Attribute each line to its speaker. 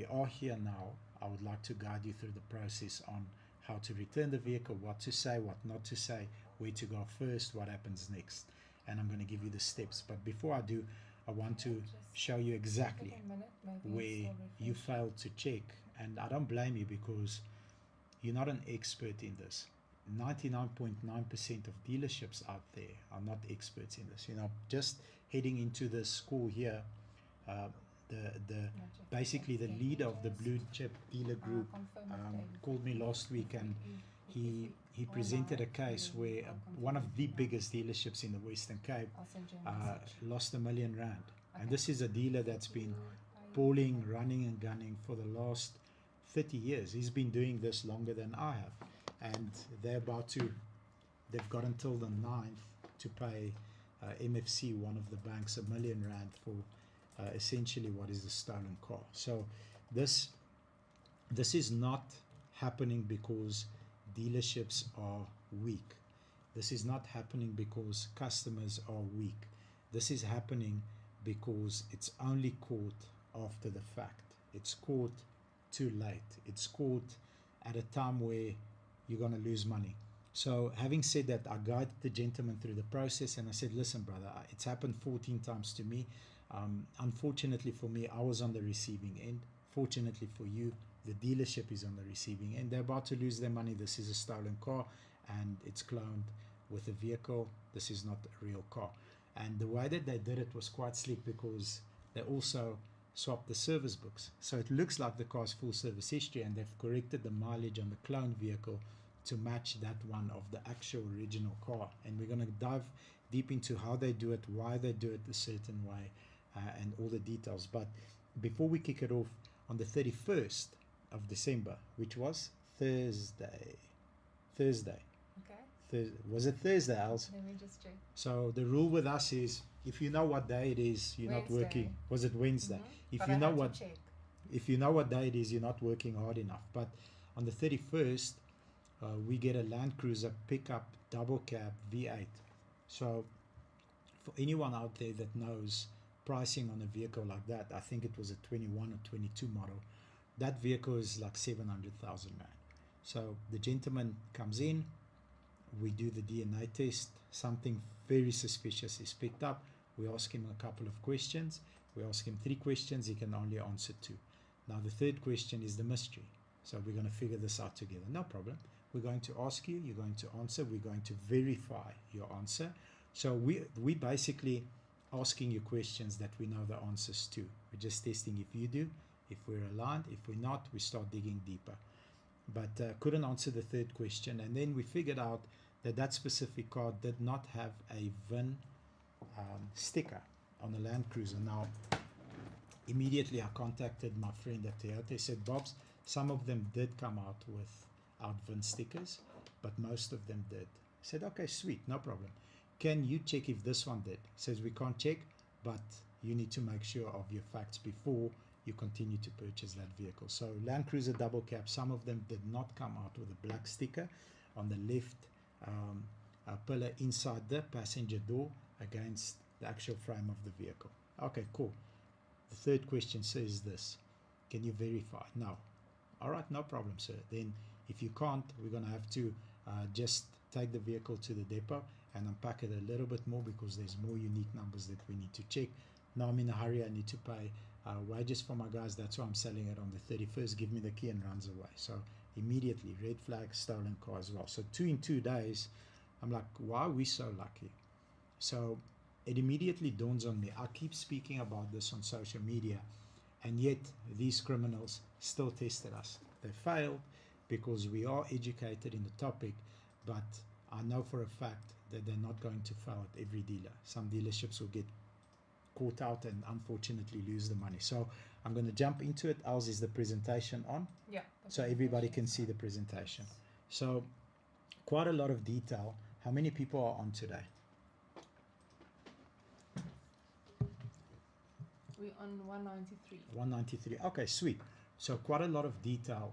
Speaker 1: we are here now. I would like to guide you through the process on how to return the vehicle, what to say, what not to say, where to go first, what happens next. And I'm going to give you the steps. But before I do, I want to show you exactly where you failed to check. And I don't blame you, because you're not an expert in this. 99.9% of dealerships out there are not experts in this. You know, just heading into the school here, basically the leader of the blue chip dealer group called me last week, and he presented a case where one of the biggest dealerships in the Western Cape lost R1 million. And this is a dealer that's been pulling, running and gunning for the last 30 years. He's been doing this longer than I have. And they've got until the 9th to pay MFC, one of the banks, R1 million for essentially what is a stolen car. So this is not happening because dealerships are weak. This is not happening because customers are weak. This is happening because it's only caught after the fact. It's caught too late. It's caught at a time where you're going to lose money. So having said that, I guided the gentleman through the process, and I said, listen brother, it's happened 14 times to me. Unfortunately for me, I was on the receiving end. Fortunately for you, the dealership is on the receiving end. They're about to lose their money. This is a stolen car and it's cloned with a vehicle. This is not a real car. And the way that they did it was quite slick, because they also swapped the service books. So it looks like the car's full service history, and they've corrected the mileage on the cloned vehicle to match that one of the actual original car. And we're going to dive deep into how they do it, why they do it a certain way, and all the details. But before we kick it off, on the 31st of December, which was Thursday. Okay. Was it Thursday, Els?
Speaker 2: Let me just check.
Speaker 1: So the rule with us is, if you know what day it is, you're
Speaker 2: Wednesday.
Speaker 1: not working. Was it Wednesday?
Speaker 2: Mm-hmm.
Speaker 1: If
Speaker 2: but
Speaker 1: you
Speaker 2: I
Speaker 1: know
Speaker 2: had
Speaker 1: what,
Speaker 2: to check.
Speaker 1: if you know what day it is, you're not working hard enough. But on the 31st, we get a Land Cruiser pickup double cab V8. So for anyone out there that knows pricing on a vehicle like that, I think it was a 21 or 22 model. That vehicle is like 700,000 rand. So the gentleman comes in, we do the DNA test, something very suspicious is picked up. We ask him a couple of questions. We ask him 3 questions, he can only answer 2. Now the third question is the mystery. So we're going to figure this out together. No problem. We're going to ask you, you're going to answer, we're going to verify your answer. So we basically asking you questions that we know the answers to. We're just testing if you do, if we're aligned. If we're not, we start digging deeper. But couldn't answer the third question, and then we figured out that that specific car did not have a VIN sticker on the Land Cruiser. Now, immediately I contacted my friend at Toyota. He said, Bobs, some of them did come out without VIN stickers, but most of them did. I said, okay, sweet, no problem. Can you check if this one did? He says, we can't check, but you need to make sure of your facts before you continue to purchase that vehicle. So Land Cruiser double cab, some of them did not come out with a black sticker on the left pillar inside the passenger door against the actual frame of the vehicle. Okay, cool. The third question says this: can you verify? No. All right, no problem, sir. Then if you can't, we're going to have to just take the vehicle to the depot and unpack it a little bit more, because there's more unique numbers that we need to check. Now I'm in a hurry, I need to pay wages for my guys. That's why I'm selling it on the 31st. Give me the key, and runs away. So immediately, red flag, stolen car as well. So 2 in 2 days, I'm like, why are we so lucky? So it immediately dawns on me. I keep speaking about this on social media, and yet these criminals still tested us. They failed because we are educated in the topic, but I know for a fact that they're not going to fail at every dealer. Some dealerships will get caught out and unfortunately lose the money. So I'm going to jump into it. Ours is the presentation on,
Speaker 2: yeah,
Speaker 1: so everybody can see the presentation. So quite a lot of detail. How many people are on today?
Speaker 2: We're on 193.
Speaker 1: 193. Okay, sweet. So quite a lot of detail